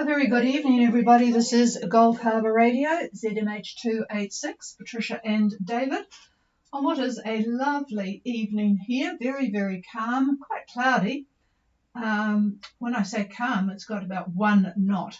A very good evening, everybody. This is Gulf Harbour Radio, ZMH286, Patricia and David, on what is a lovely evening here. Very, very calm, quite cloudy. When I say calm, it's got about 1 knot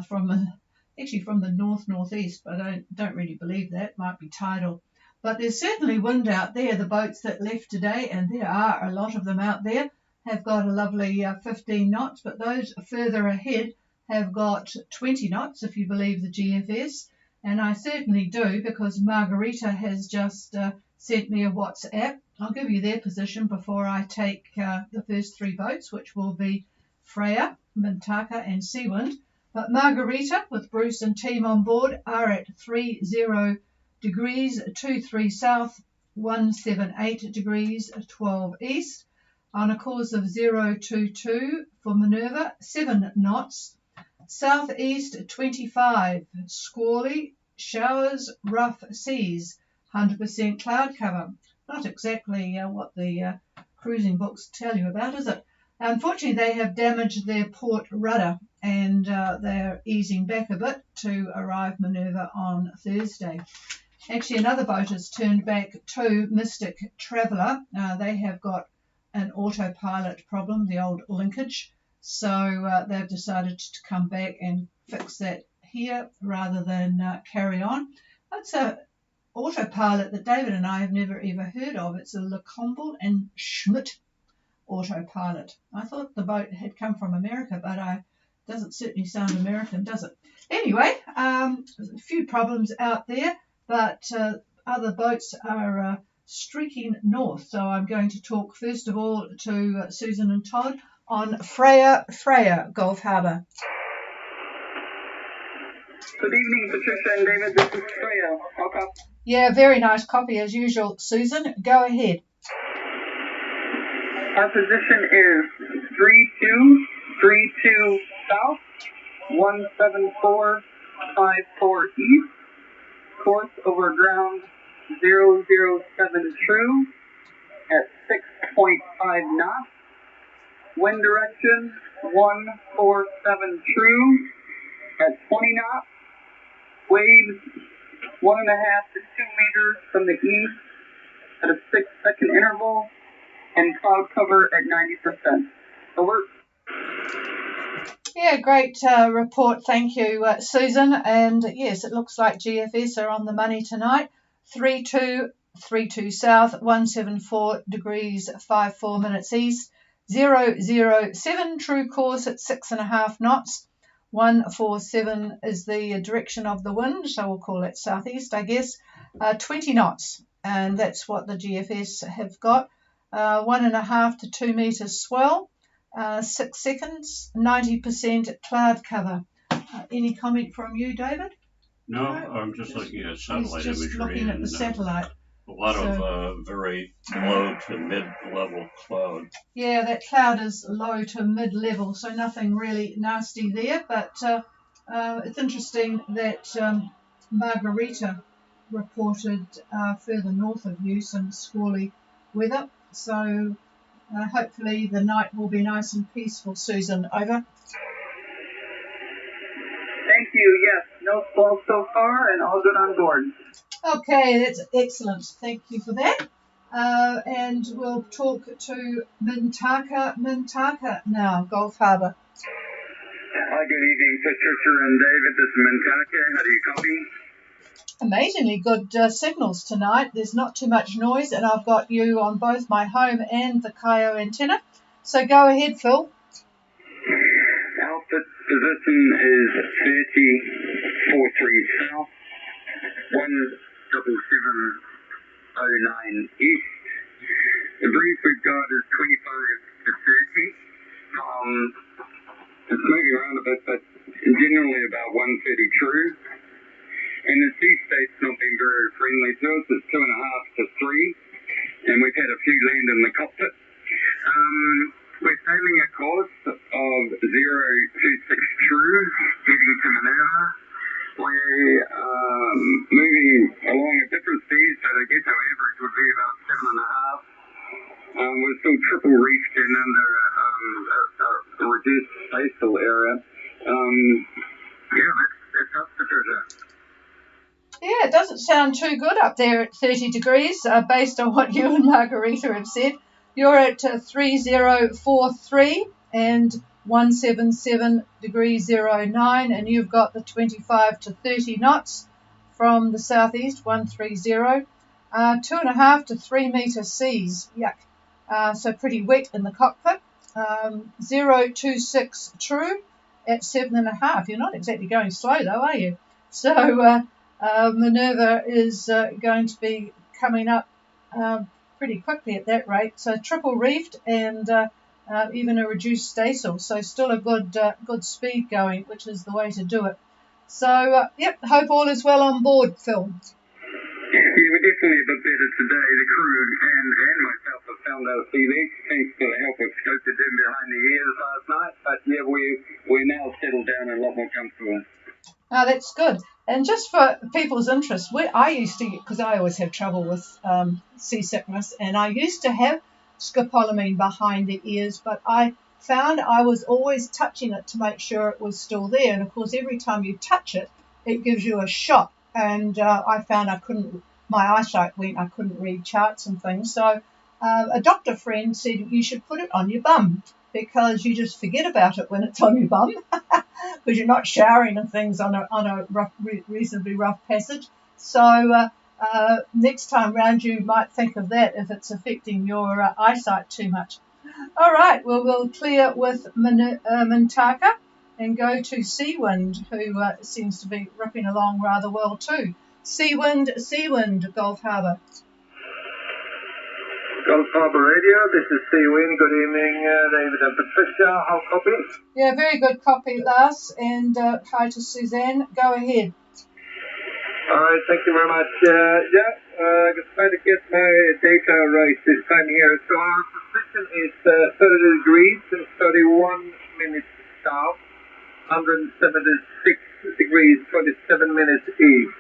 from the north-northeast, but I don't really believe that. It might be tidal. But there's certainly wind out there. The boats that left today, and there are a lot of them out there, have got a lovely 15 knots, but those further ahead have got 20 knots, if you believe the GFS, and I certainly do, because Margarita has just sent me a WhatsApp. I'll give you their position before I take the first 3 boats, which will be Freya, Mintaka and Seawind. But Margarita, with Bruce and team on board, are at 30 degrees, 23 south, 178 degrees, 12 east, on a course of 022 for Minerva, 7 knots. Southeast 25, squally, showers, rough seas, 100% cloud cover. Not exactly what the cruising books tell you about, is it? Unfortunately, they have damaged their port rudder, and they're easing back a bit to arrive Minerva on Thursday. Actually, another boat has turned back to Mystic Traveller. They have got an autopilot problem, the old linkage. So they've decided to come back and fix that here rather than carry on. That's an autopilot that David and I have never ever heard of. It's a LeCombel and Schmidt autopilot. I thought the boat had come from America, but it doesn't certainly sound American, does it? Anyway, there's a few problems out there, but other boats are streaking north. So I'm going to talk first of all to Susan and Todd on Freya, Gulf Harbour. Good evening, Patricia and David. This is Freya. Okay. Yeah, very nice copy as usual, Susan. Go ahead. Our position is 3232 south, 17454 east, course over ground 007 true at 6.5 knots. Wind direction 147 true at 20 knots. Waves 1.5 to 2 meters from the east at a 6-second interval, and cloud cover at 90%. Over. Yeah, great report. Thank you, Susan. And yes, it looks like GFS are on the money tonight. 3232 south, 174 degrees 54 minutes east. 007 true course at 6.5 knots. 147 is the direction of the wind, so we'll call it southeast, I guess. 20 knots, and that's what the GFS have got. 1.5 to 2 meters swell, 6 seconds, 90% cloud cover. Any comment from you, David? No, I'm just looking at satellite He's just imagery. looking at the satellite. A lot of very low to mid-level cloud. Yeah, that cloud is low to mid-level, so nothing really nasty there. But it's interesting that Margarita reported further north of you some squally weather. So hopefully the night will be nice and peaceful. Susan, over. Thank you. Yes, no squall so far, and all good on board. Okay, that's excellent. Thank you for that. And we'll talk to Mintaka now, Gulf Harbour. Hi, good evening, Patricia and David. This is Mintaka. How do you copy? Amazingly good signals tonight. There's not too much noise, and I've got you on both my home and the Kaio antenna. So go ahead, Phil. Output position is 3043 south, 17709 east. The breeze we've got is 25 to 30. It's moving around a bit, but generally about 130 true. And the sea state's not been very friendly to us. It's 2.5 to 3, and we've had a few land in the cockpit. We're sailing a course of 026 true, heading to Minerva. We're moving along at different speeds, so I guess our average would be about 7.5. We're still triple reefed and under a reduced spatial area. Yeah, it doesn't sound too good up there at 30 degrees, based on what you and Margarita have said. You're at 3043 and 177 degrees 09, and you've got the 25 to 30 knots from the southeast, 130. 2.5 to 3 metre seas, yuck. So pretty wet in the cockpit. 026 true at 7.5. You're not exactly going slow though, are you? So Minerva is going to be coming up pretty quickly at that rate. So triple reefed and even a reduced staysail. So still a good speed going, which is the way to do it. So yep, hope all is well on board, Phil. Yeah, we're definitely a bit better today. The crew and myself have found our sea legs thanks to the help of Scope to Dim behind the ears last night. But yeah, we're now settled down and a lot more comfortable. Oh, that's good. And just for people's interest, I used to, because I always have trouble with seasickness, and I used to have scopolamine behind the ears, but I found I was always touching it to make sure it was still there. And of course, every time you touch it, it gives you a shock. And I found my eyesight went, I couldn't read charts and things. So a doctor friend said you should put it on your bum because you just forget about it when it's on your bum because you're not showering and things on a reasonably rough passage. So next time round you might think of that if it's affecting your eyesight too much. All right, well, we'll clear with Mintaka and go to Seawind, who seems to be ripping along rather well too. Seawind, Gulf Harbour. Gulf Harbour Radio, this is Seawind. Good evening, David and Patricia. How copy? Yeah, very good copy, Lars. And hi to Suzanne. Go ahead. All right, thank you very much. I'm trying to get my data right this time here. So our position is 30 degrees and 31 minutes south. 176 degrees, 27 minutes east.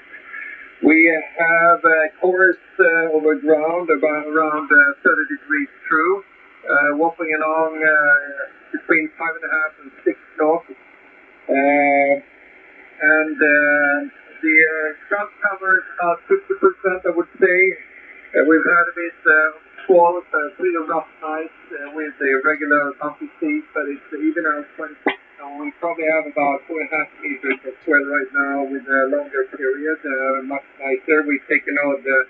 We have a course over ground around 30 degrees true, whopping along between 5.5 and 6 knots. And the ground cover is about 50%, I would say. We've had a bit of squall, pretty rough night with the regular bumpy seas, but it's even out 20. So we probably have about 4.5 meters of swell right now with a longer period, much nicer. We've taken out the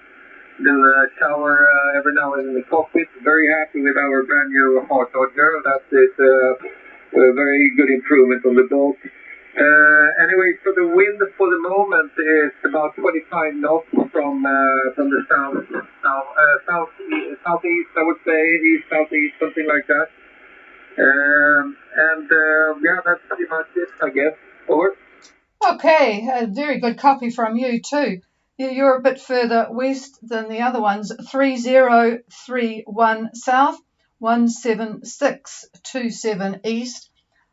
little shower every now and then in the cockpit. Very happy with our brand new hot dodger. That is a very good improvement on the boat. Anyway, so the wind for the moment is about 25 knots from the southeast, I would say, east-southeast, something like that. Yeah, that's pretty much it, I guess. Over. Okay, a very good copy from you too. You're a bit further west than the other ones. 3031 south, 17627 east,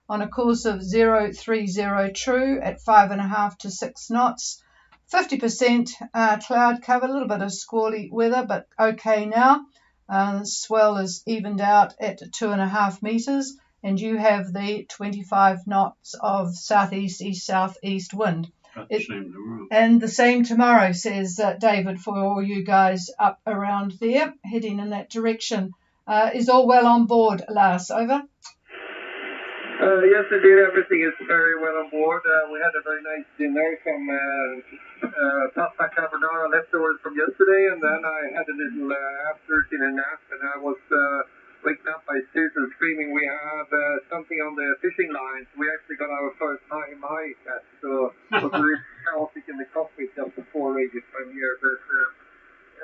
on a course of 030 true at 5.5 to 6 knots. 50% cloud cover, a little bit of squally weather, but okay now. Swell is evened out at 2.5 meters, and you have the 25 knots of southeast, east-southeast wind. And the same tomorrow, says David, for all you guys up around there, heading in that direction. Is all well on board, Lars? Over. Yes, indeed, everything is very well on board. We had a very nice dinner from pasta carbonara leftovers from yesterday, and then I had a little after-dinner nap, and I was waken up by Susan screaming, we have something on the fishing lines. We actually got our first mahi catch, so it was really chaotic in the cockpit just before radio time here. But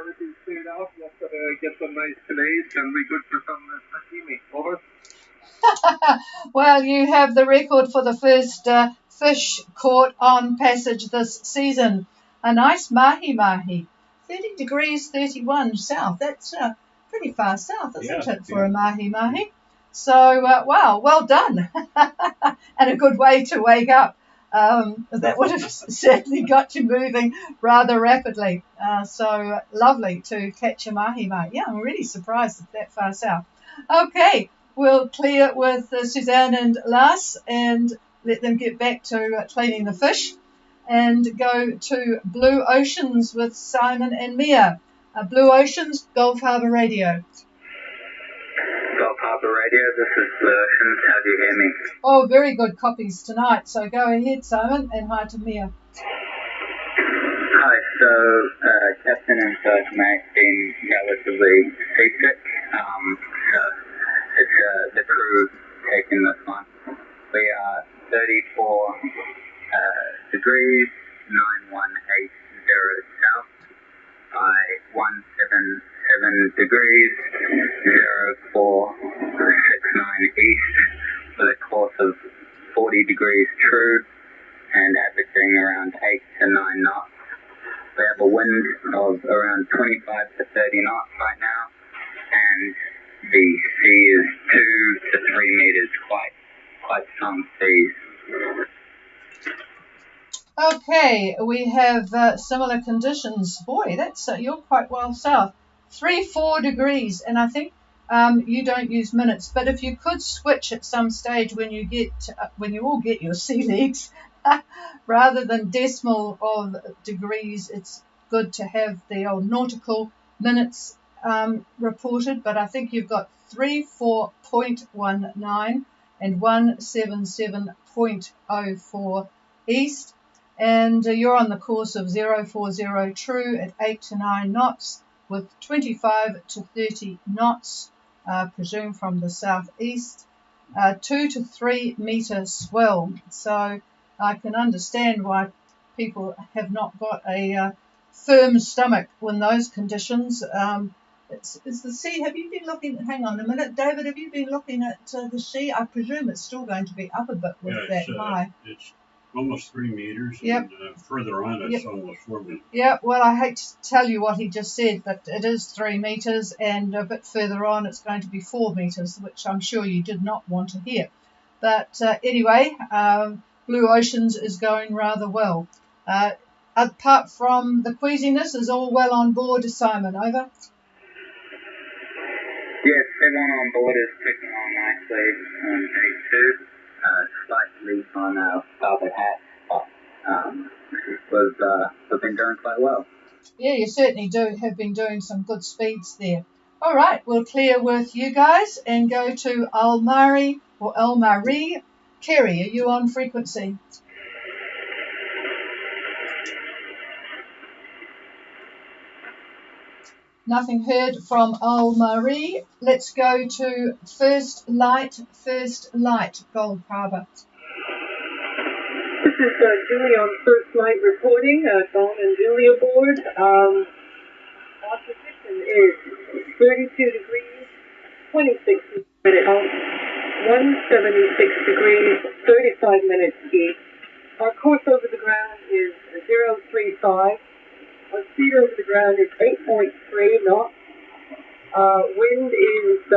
everything's cleared out. Just got to get some nice fillets and be good for some sashimi. Over. Well, you have the record for the first fish caught on passage this season. A nice mahi. 30 degrees 31 south. That's pretty far south, isn't it, for a mahi? So, wow, well done. And a good way to wake up. That would have certainly got you moving rather rapidly. So lovely to catch a mahi. Yeah, I'm really surprised it's that far south. Okay, we'll clear with Suzanne and Lars and let them get back to cleaning the fish. and go to Blue Oceans with Simon and Mia. Blue Oceans, Gulf Harbour Radio. Gulf Harbour Radio, this is Blue Oceans. How do you hear me? Oh, very good copies tonight. So go ahead, Simon, and hi to Mia. Hi, so Captain and First Mate been relatively seasick. So it's the crew taking this one. We are 34 degrees 9180 south by 177 degrees 0469 east with a course of 40 degrees true and averaging around 8 to 9 knots. We have a wind of around 25 to 30 knots right now, and the sea is 2 to 3 meters, quite strong seas. Okay, we have similar conditions. Boy, that's you're quite well south. 3-4 degrees, and I think you don't use minutes, but if you could switch at some stage when you all get your sea legs, rather than decimal of degrees, it's good to have the old nautical minutes reported. But I think you've got 34.19 and 177.04 east. And you're on the course of 040 true at 8 to 9 knots with 25 to 30 knots, presumed from the southeast, 2 to 3 meter swell. So I can understand why people have not got a firm stomach in those conditions. It's the sea. Have you been looking? Hang on a minute, David. Have you been looking at the sea? I presume it's still going to be up a bit with that high. It's almost 3 meters, yep. And further on it's almost 4 meters. Yeah, well, I hate to tell you what he just said, but it is 3 meters, and a bit further on it's going to be 4 meters, which I'm sure you did not want to hear. But anyway, Blue Oceans is going rather well. Apart from the queasiness, is all well on board, Simon? Over. Yes, everyone on board is ticking on nicely on day 2. Slight leak on our starboard hat, but we've been doing quite well. Yeah, you certainly have been doing some good speeds there. All right, we'll clear with you guys and go to Almarie or Almarie. Kerry, are you on frequency? Nothing heard from Almarie. Let's go to First Light, Gold Harbour. This is Julie on First Light reporting. Dawn and Julie aboard. Our position is 32 degrees, 26 minutes out, 176 degrees, 35 minutes east. Our course over the ground is 035. Our speed over the ground is 8.3 knots. Wind is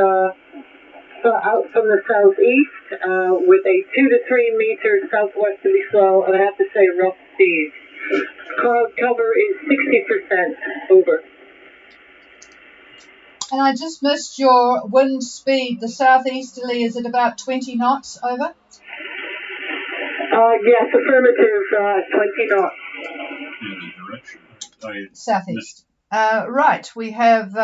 out from the southeast with a 2 to 3 meter southwesterly swell, and I have to say rough seas. Cloud cover is 60%. Over. And I just missed your wind speed. The southeasterly is at about 20 knots. Over. Yes, affirmative. 20 knots. In the direction. Southeast. Right, we have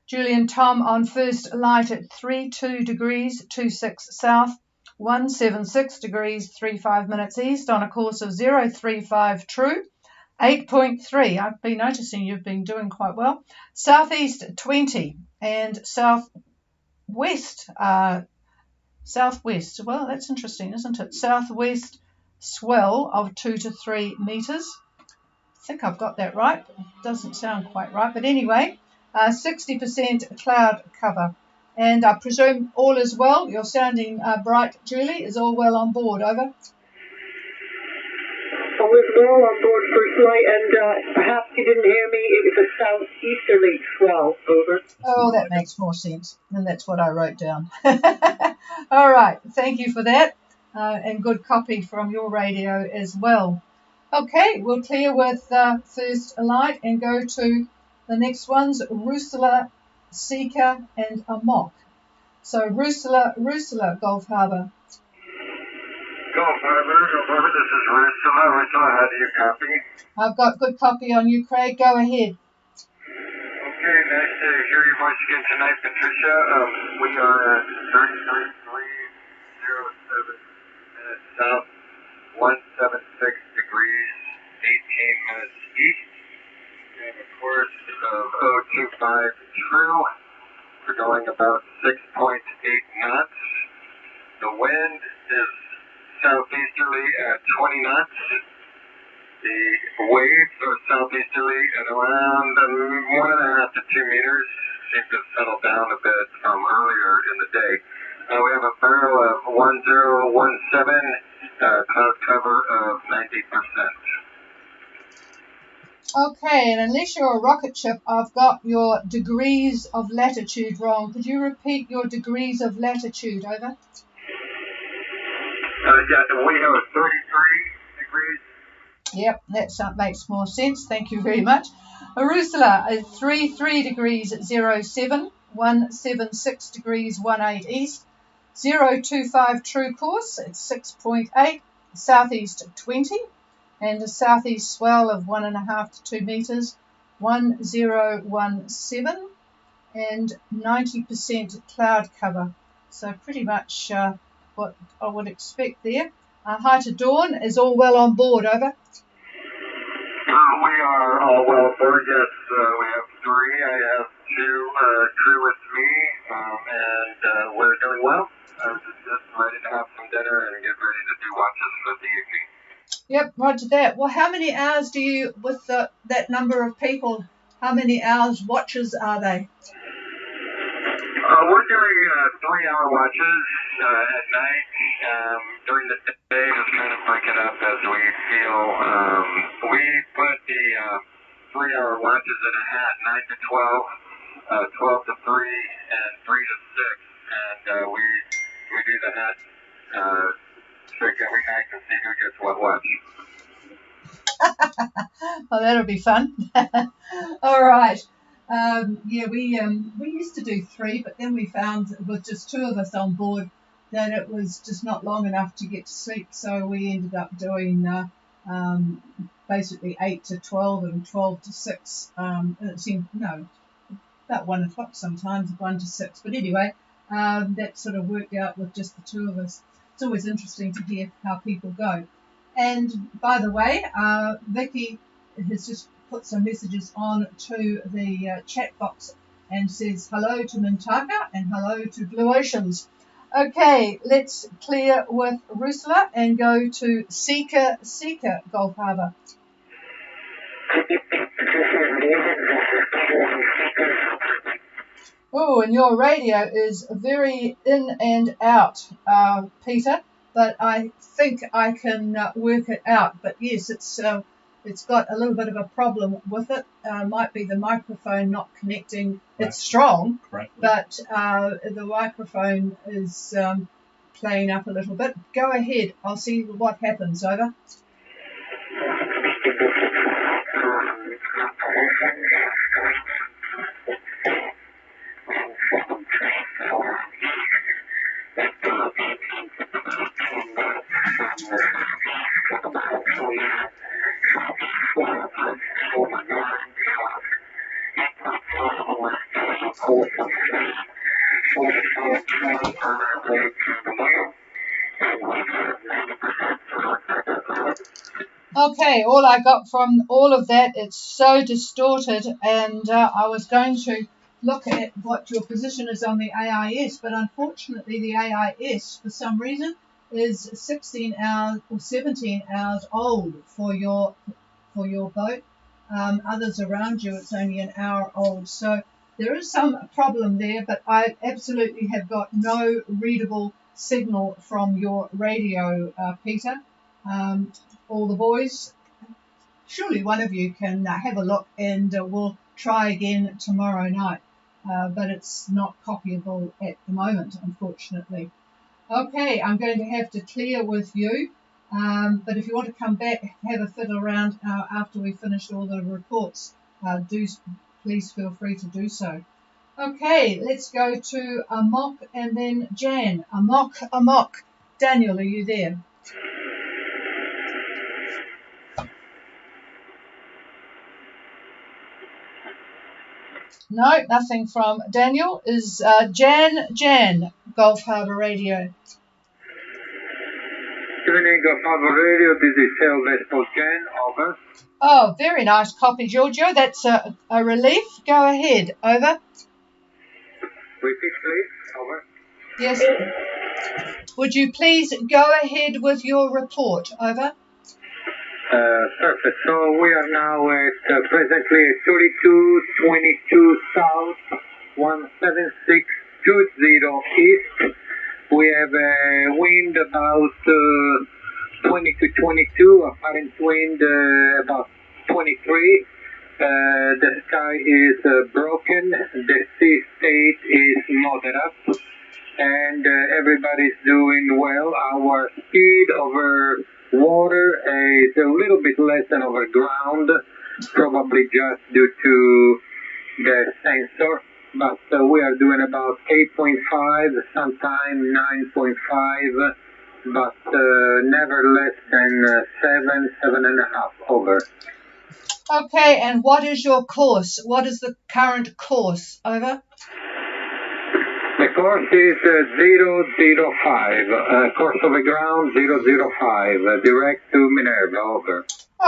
Julie and Tom on First Light at 32 degrees 26 south, 176 degrees 35 minutes east on a course of 035 true, 8.3. I've been noticing you've been doing quite well. Southeast 20 and southwest. Southwest. Well, that's interesting, isn't it? Southwest swell of 2 to 3 meters. I think I've got that right, but it doesn't sound quite right. But anyway, 60% cloud cover. And I presume all is well. You're sounding bright, Julie. Is all well on board? Over. All is well on board First Light, and perhaps you didn't hear me. It was a southeasterly swell. Over. Oh, that makes more sense. And that's what I wrote down. All right. Thank you for that. And good copy from your radio as well. Okay, we'll clear with First Light and go to the next ones, Rusula, Seeker, and Amok. So Rusula, Gulf Harbour. Golf Harbour, this is Ursula. Ursula, how do you copy? I've got good copy on you, Craig. Go ahead. Okay, nice to hear your voice again tonight, Patricia. We are at 33.307 minutes south, 176 degrees, 18 minutes east, and a course of 025 true. We're going about 6.8 knots. The wind is southeasterly at 20 knots. The waves are southeasterly at around 1.5 to 2 meters. Seems to have settled down a bit from earlier in the day. We have a barrel of 1017, cloud cover of 90%. Okay, and unless you're a rocket ship, I've got your degrees of latitude wrong. Could you repeat your degrees of latitude? Over. Yeah, we have a 33 degrees. Yep, that makes more sense. Thank you very much. Ursula is 33 degrees 07, 176 degrees 18 east, 025 true course at 6.8, southeast 20, and a southeast swell of 1.5 to 2 meters, 1017, and 90% cloud cover. So pretty much what I would expect there. Hi to Dawn. Is all well on board? Over. We are all well aboard, yes. We have 3. I have 2 crew with me, and we're doing well. Just ready to have some dinner and get ready to do watches for the evening. Yep, roger that. Well, how many hours do you, with that number of people, how many hours watches are they? We're doing 3-hour watches at night. During the day, just kind of break it up as we feel. We put the 3-hour watches in a hat, 9 to 12, 12 to 3, and 3 to 6. And we do the hat trick every night to see who gets what watch. Well, that'll be fun. All right. Yeah, we used to do 3, but then we found with just 2 of us on board that it was just not long enough to get to sleep. So we ended up doing basically 8 to 12 and 12 to 6. And it seemed about 1 o'clock sometimes, 1 to 6. But anyway, that sort of worked out with just the 2 of us. It's always interesting to hear how people go. And by the way, Vicky has just put some messages on to the chat box and says hello to Mintaka and hello to Blue Oceans. Okay, let's clear with Ursula and go to Seeker Gulf Harbour. Oh, and your radio is very in and out, Peter, but I think I can work it out. But yes, it's got a little bit of a problem with it. Might be the microphone not connecting. It's strong, but the microphone is playing up a little bit. Go ahead. I'll see what happens. Over. Okay, all I got from all of that, it's so distorted, and I was going to look at what your position is on the AIS, but unfortunately the AIS, for some reason, is 16 hours or 17 hours old for your boat. Others around you, it's only an hour old. So there is some problem there, but I absolutely have got no readable signal from your radio, Peter. All the boys, surely one of you can have a look, and we'll try again tomorrow night. But it's not copyable at the moment, unfortunately. Okay, I'm going to have to clear with you. But if you want to come back, have a fiddle around after we finished all the reports, please feel free to do so. Okay, let's go to Amok and then Jan. Amok. Daniel, are you there? No, nothing from Daniel. Is Jan, Gulf Harbour Radio. Evening, Gulf Harbour Radio. This is Sail Vessel Jan. Over. Oh, very nice copy, Giorgio. That's a relief. Go ahead. Over. Repeat, please. Over. Yes. Would you please go ahead with your report? Over. Perfect. So we are now at presently at 3222 south, 17620 east. We have a wind about 20 to 22, apparent wind about 23. The sky is broken, the sea state is moderate, and everybody's doing well. Our speed over water is a little bit less than over ground, probably just due to the sensor, but we are doing about 8.5, sometimes 9.5, but never less than 7.5 over. Okay, and what is your course? What is the current course? Over. The course is 005, course over ground 005, direct to Minerva, over.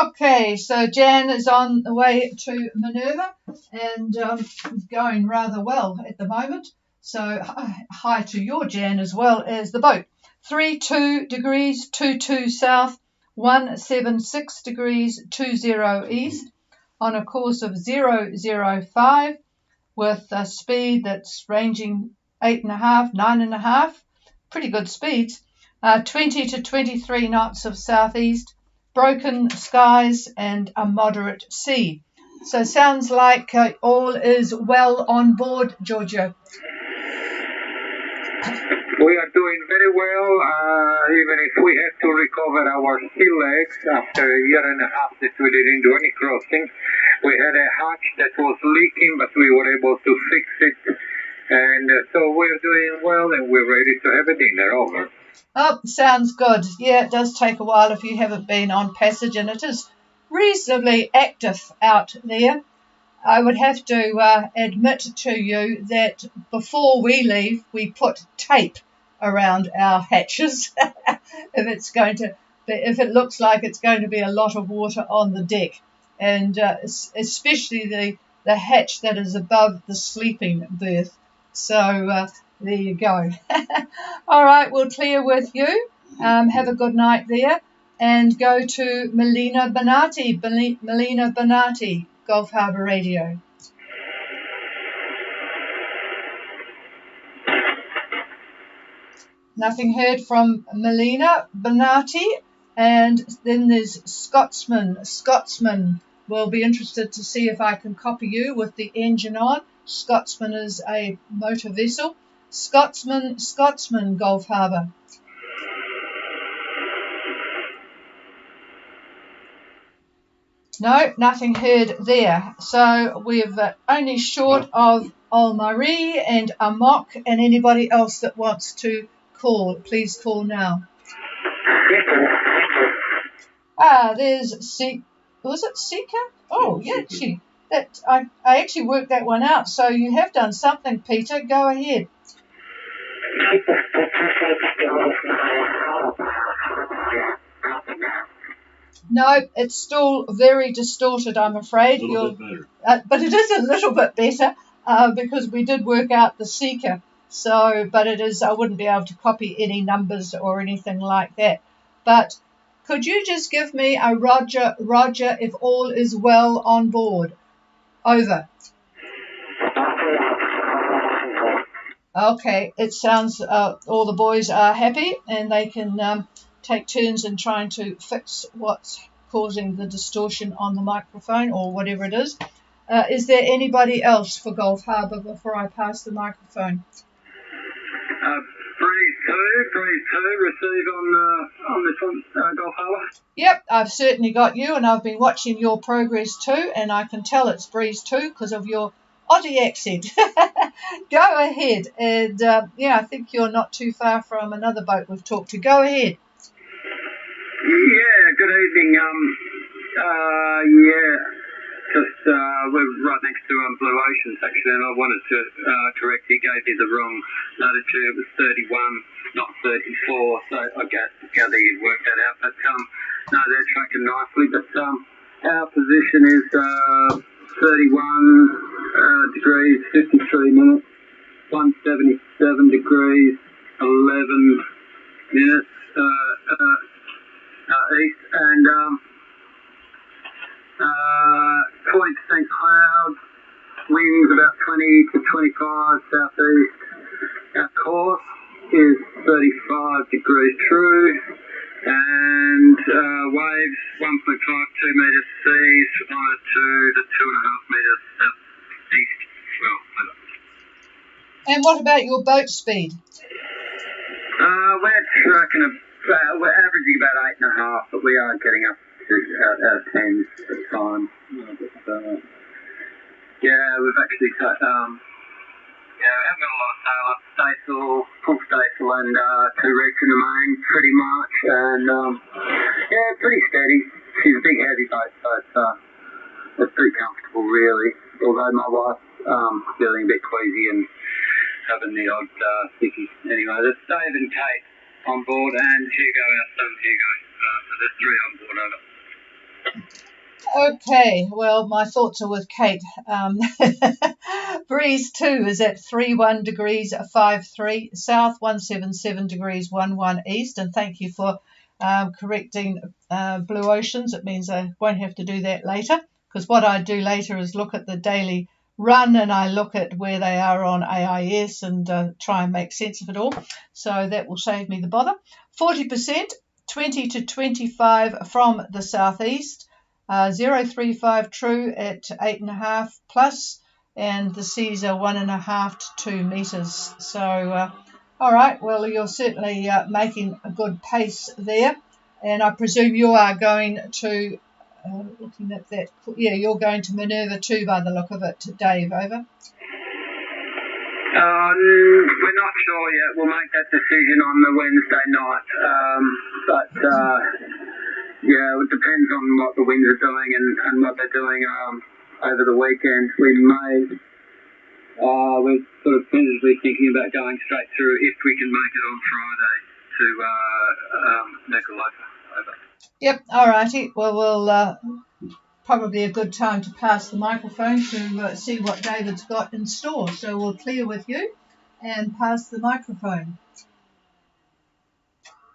Okay, so Jan is on the way to Minerva and going rather well at the moment. So hi to your Jan as well as the boat. 32 degrees 22 south, 176 degrees 20 east on a course of 005 with a speed that's ranging 8.5, 9.5, pretty good speeds, 20 to 23 knots of southeast, broken skies and a moderate sea. So sounds like all is well on board, Giorgio. We are doing very well, even if we had to recover our sea legs after a year and a half that we didn't do any crossing. We had a hatch that was leaking, but we were able to fix it. And so we're doing well, and we're ready to have a dinner. Over. Oh, sounds good. Yeah, it does take a while if you haven't been on passage, and it is reasonably active out there. I would have to admit to you that before we leave, we put tape around our hatches if it looks like it's going to be a lot of water on the deck, and especially the hatch that is above the sleeping berth. So there you go. All right, we'll clear with you. Have a good night there, and go to Melina Benati. Melina Benati, Gulf Harbour Radio. Nothing heard from Melina Benati, and then there's Scotsman. Scotsman, will be interested to see if I can copy you with the engine on. Scotsman is a motor vessel. Scotsman, Gulf Harbour. No, nothing heard there. So we're only short of Marie and Amok and anybody else that wants to call. Please call now. There's was it Sika? Oh, yeah, I actually worked that one out. So you have done something, Peter. Go ahead. No, it's still very distorted, I'm afraid. A little bit better. But it is a little bit better because we did work out the seeker. So, but it is, I wouldn't be able to copy any numbers or anything like that. But could you just give me a Roger, if all is well on board? Over. Okay, it sounds all the boys are happy and they can take turns in trying to fix what's causing the distortion on the microphone or whatever it is. Is there anybody else for Gulf Harbour before I pass the microphone? Breeze 2, receive on the Gulf Harbour. Yep, I've certainly got you, and I've been watching your progress too, and I can tell it's Breeze 2 because of your Aussie accent. Go ahead, and I think you're not too far from another boat we've talked to. Go ahead. Yeah, good evening. Yeah, just we're right next to Blue Ocean section, and I wanted to correct. He gave you the wrong latitude. It was 31, not 34. So I gather you'd worked that out. But no, they're tracking nicely. But our position is 31 degrees 53 minutes, 177 degrees 11 minutes. East and 40% clouds, winds about 20 to 25 southeast. Our course is 35 degrees true, and waves 1.52 metres seas on a 2 to 2.5 metres southeast. Well, And what about your boat speed? we're tracking we're averaging about 8.5, but we are getting up to our 10s at times. Yeah, we've actually we haven't got a lot of sail up staysail, full staysail, and 2 reefs in the main, pretty much, and yeah, pretty steady. She's a big heavy boat, so it's pretty comfortable really. Although my wife's feeling a bit queasy and having the odd sickie. Anyway, there's Dave and Kate on board, and Hugo, our son Hugo. So there's 3 on board, over. Okay, well, my thoughts are with Kate. Breeze 2 is at 31 degrees 53 south, 177 degrees 11 east, and thank you for correcting Blue Oceans. It means I won't have to do that later, because what I do later is look at the daily run, and I look at where they are on AIS and try and make sense of it all. So that will save me the bother. 40%, 20 to 25 from the southeast. 035 true at 8.5 plus, and the seas are 1.5 to 2 metres. So, all right, well, you're certainly making a good pace there, and I presume you are going to, looking at that, yeah, you're going to Minerva too by the look of it, Dave, over. We're not sure yet. We'll make that decision on the Wednesday night. Yeah, it depends on what the winds are doing and what they're doing over the weekend. We're sort of tentatively thinking about going straight through if we can make it on Friday to Nuku'alofa. Over. Yep, all righty. Well, we'll probably a good time to pass the microphone to see what David's got in store. So we'll clear with you and pass the microphone.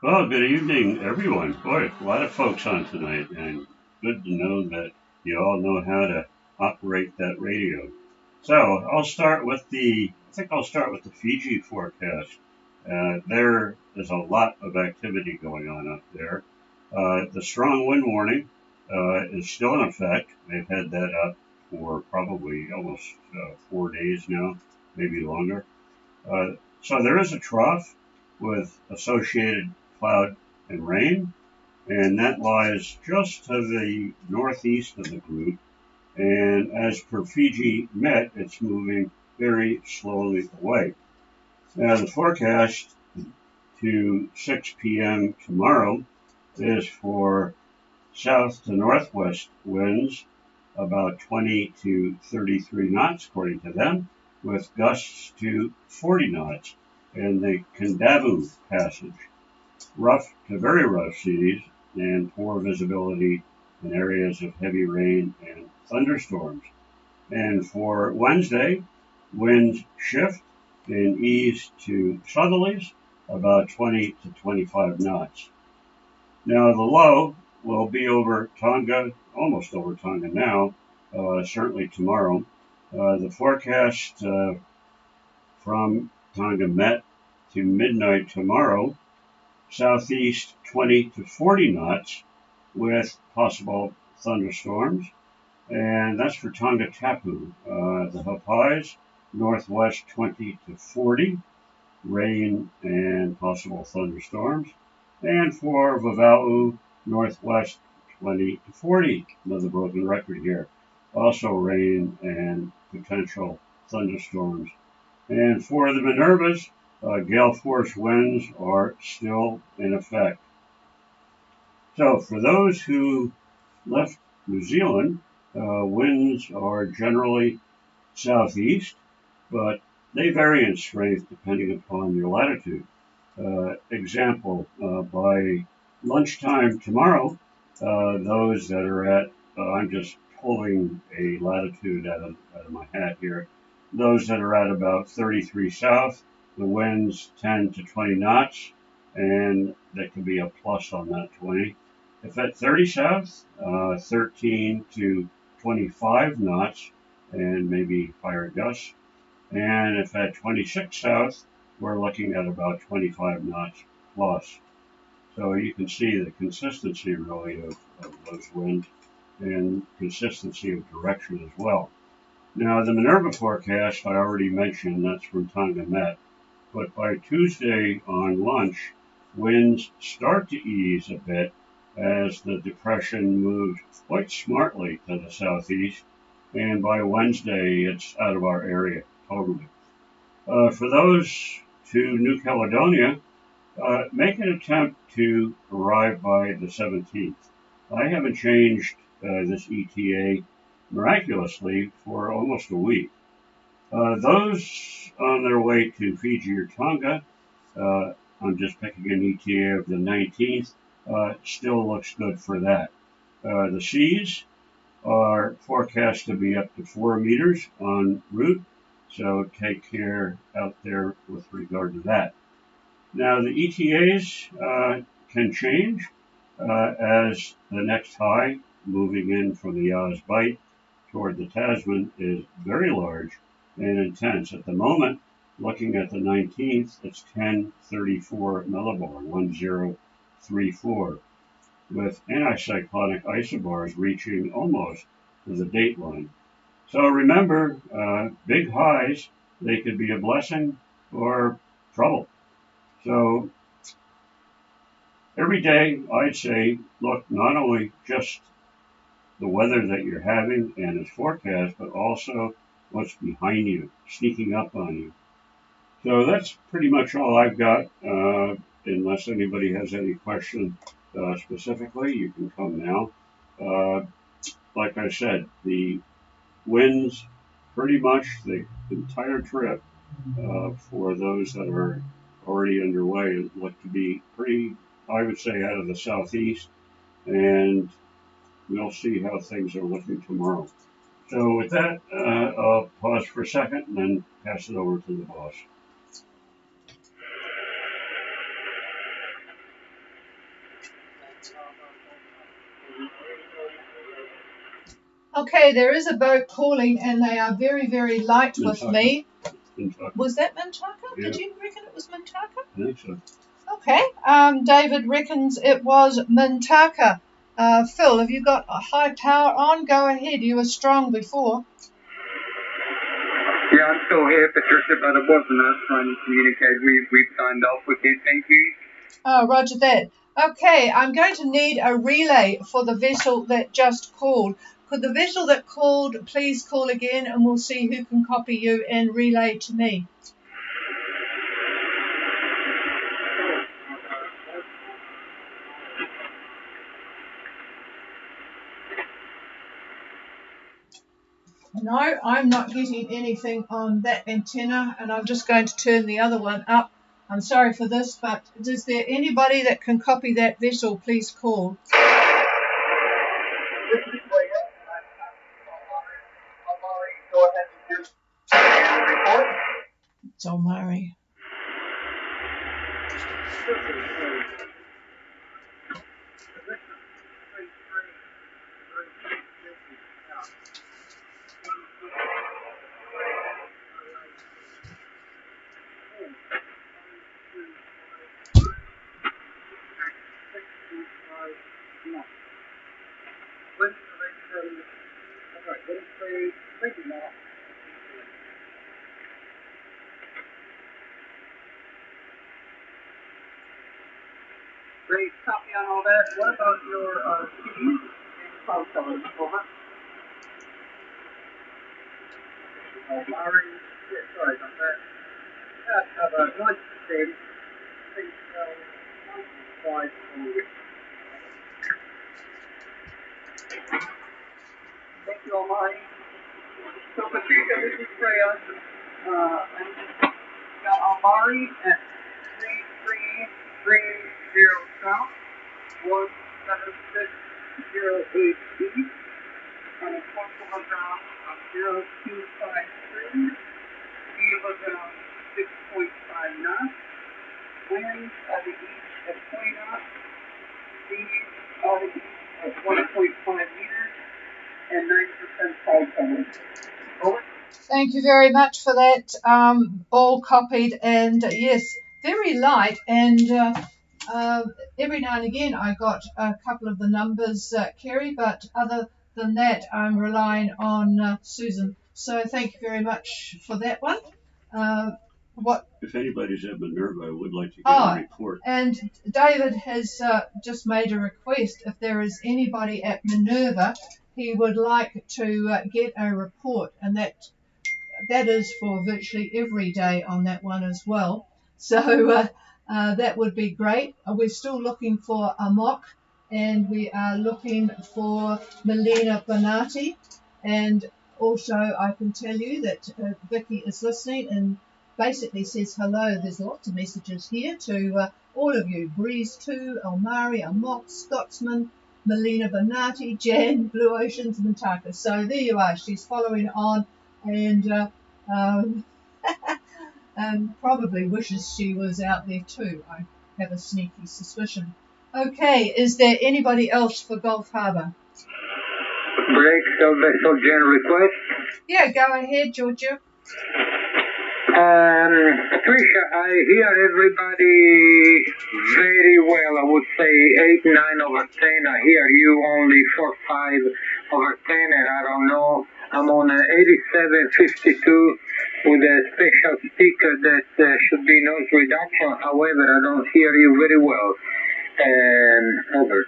Well, good evening, everyone. Boy, a lot of folks on tonight, and good to know that you all know how to operate that radio. So I'll start with the Fiji forecast. There is a lot of activity going on up there. The strong wind warning is still in effect. They've had that up for probably almost 4 days now, maybe longer. So there is a trough with associated cloud and rain, and that lies just to the northeast of the group. And as per Fiji Met, it's moving very slowly away. Now the forecast to 6 p.m. tomorrow is for south to northwest winds about 20 to 33 knots, according to them, with gusts to 40 knots in the Kendavu passage. Rough to very rough seas and poor visibility in areas of heavy rain and thunderstorms. And for Wednesday, winds shift and ease to southerlies about 20 to 25 knots. Now the low will be over Tonga, almost over Tonga now, certainly tomorrow. The forecast from Tonga Met to midnight tomorrow, southeast 20 to 40 knots with possible thunderstorms, and that's for Tonga Tapu. The Hapais, northwest 20 to 40, rain and possible thunderstorms, and for Vava'u, northwest 20 to 40, another broken record here, also rain and potential thunderstorms. And for the Minervas, gale force winds are still in effect. So for those who left New Zealand, winds are generally southeast, but they vary in strength depending upon your latitude. Example, by lunchtime tomorrow, those that are at, I'm just pulling a latitude out of my hat here, those that are at about 33 south, the winds 10 to 20 knots, and there can be a plus on that 20. If at 30 south, 13 to 25 knots, and maybe higher gusts. And if at 26 south, we're looking at about 25 knots plus. So you can see the consistency really of those winds and consistency of direction as well. Now the Minerva forecast I already mentioned, that's from Tonga Met, but by Tuesday on lunch, winds start to ease a bit as the depression moves quite smartly to the southeast, and by Wednesday it's out of our area totally. For those to New Caledonia, make an attempt to arrive by the 17th. I haven't changed this ETA miraculously for almost a week. Those on their way to Fiji or Tonga, I'm just picking an ETA of the 19th, still looks good for that. The seas are forecast to be up to 4 meters en route, so take care out there with regard to that. Now the ETAs can change as the next high moving in from the Yaz Bight toward the Tasman is very large and intense. At the moment, looking at the 19th, it's 1034 millibar, 1034, with anticyclonic isobars reaching almost to the date line. So remember, big highs, they could be a blessing or trouble. So every day, I'd say, look, not only just the weather that you're having and its forecast, but also what's behind you, sneaking up on you. So that's pretty much all I've got. Unless anybody has any questions specifically, you can come now. Like I said, the winds pretty much the entire trip for those that are already underway look to be pretty, I would say, out of the southeast, and we'll see how things are looking tomorrow. So with that, I'll pause for a second and then pass it over to the boss. Okay, there is a boat calling and they are very, very light with me. Mintaka. Was that Mintaka? Yeah. Did you reckon it was Mintaka? I think so. Okay, David reckons it was Mintaka. Phil, have you got a high tower on? Go ahead, you were strong before. Yeah, I'm still here, Patricia, but it wasn't us trying to communicate. We've signed off with you. Thank you. Oh, roger that. Okay, I'm going to need a relay for the vessel that just called. Could the vessel that called please call again and we'll see who can copy you and relay to me. No, I'm not getting anything on that antenna and I'm just going to turn the other one up. I'm sorry for this, but is there anybody that can copy that vessel? Please call. It's Omari. Great, copy on all that. What about your speed and cloud colors? Over. Larry, yeah, sorry about that. Have a nice day. Please, 5 Thank you, Almighty. So, Patricia, this is Freya. I'm got Almari at 3330 South, 17608 East, and a coastal ground of 0253, speed of about 6.5 knots, winds at the east at 20 knots, seas out of the east at 1.5 meters, and 90% tide cover. Over. Thank you very much for that. All copied, and yes, very light. And every now and again, I got a couple of the numbers, Kerry. But other than that, I'm relying on Susan. So thank you very much for that one. If anybody's at Minerva, I would like to get a report. And David has just made a request. If there is anybody at Minerva, he would like to get a report, and that is for virtually every day on that one as well. So that would be great. We're still looking for a mock, and we are looking for Melina Bonatti. And also I can tell you that Vicky is listening and basically says hello. There's lots of messages here to all of you. Breeze 2, Almari, Amok, Scotsman, Melina Bonatti, Jan, Blue Oceans, Mintaka. So there you are. She's following on, and and probably wishes she was out there too. I have a sneaky suspicion. Okay, is there anybody else for Gulf Harbour? Break vessel Jan request. Yeah, go ahead, Georgia. Patricia, I hear everybody very well. I would say 8, 9 over 10. I hear you only 4, 5 over 10, and I don't know. I'm on 8752 with a special sticker that should be noise reduction. However, I don't hear you very well. Over.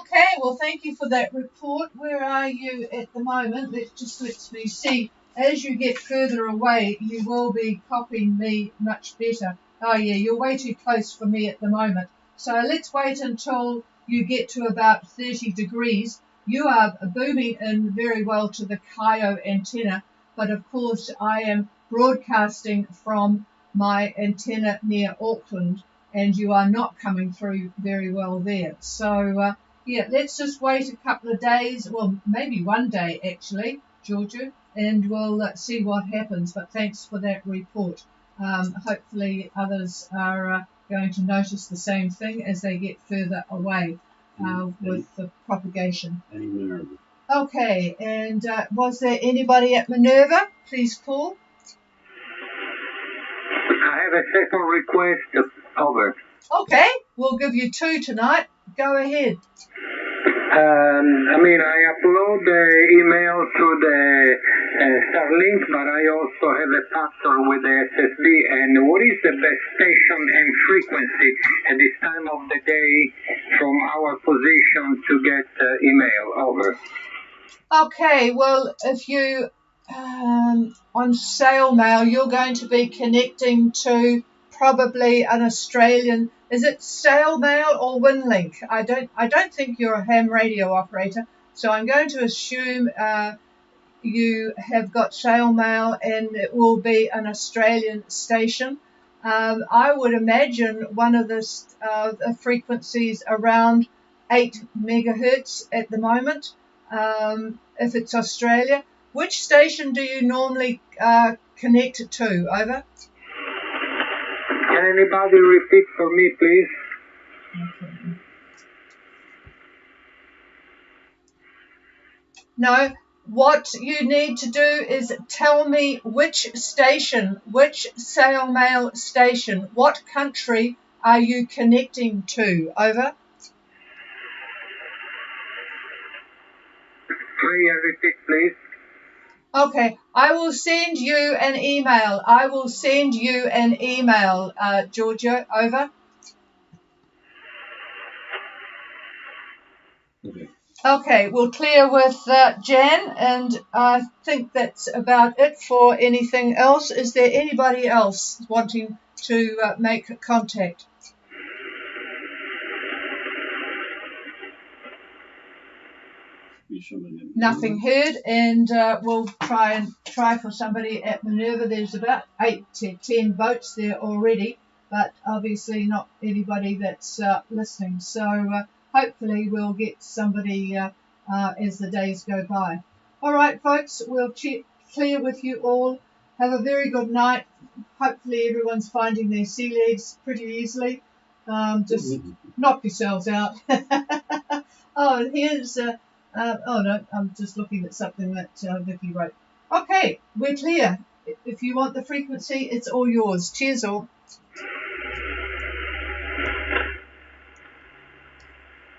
Okay, well, thank you for that report. Where are you at the moment? Let me see. As you get further away, you will be copying me much better. Oh, yeah, you're way too close for me at the moment. So let's wait until you get to about 30 degrees. You are booming in very well to the Kaio antenna, but of course I am broadcasting from my antenna near Auckland, and you are not coming through very well there. So, yeah, let's just wait a couple of days, well, maybe one day actually, Georgia, and we'll see what happens. But thanks for that report. Hopefully others are going to notice the same thing as they get further away with the propagation. Okay, and was there anybody at Minerva? Please call. I have a second request. Over. Okay, we'll give you 2 tonight. Go ahead. I upload the email to the Starlink, but I also have a password with the SSB. And what is the best station and frequency at this time of the day from our position to get email? Over. Okay, well, if you on Sail Mail, you're going to be connecting to probably an Australian. Is it Sail Mail or Winlink? I don't think you're a ham radio operator, so I'm going to assume you have got Sail Mail and it will be an Australian station. I would imagine one of the frequencies around 8 megahertz at the moment. If it's Australia, which station do you normally connect to? Over. Can anybody repeat for me, please? Okay. No, what you need to do is tell me which station, which Sail Mail station, what country are you connecting to? Over. Repeat, please. Okay, I will send you an email. Georgia. Over. Okay, we'll clear with Jan, and I think that's about it for anything else. Is there anybody else wanting to make contact? be some of them. Nothing heard, and we'll try for somebody at Minerva. There's about 8 to 10 boats there already, but obviously not anybody that's listening. So hopefully we'll get somebody as the days go by. All right, folks, we'll clear with you all. Have a very good night. Hopefully everyone's finding their sea legs pretty easily. Just knock yourselves out. Oh, and here's... oh no, I'm just looking at something that Vicky wrote. Okay, we're clear. If you want the frequency, it's all yours. Cheers all.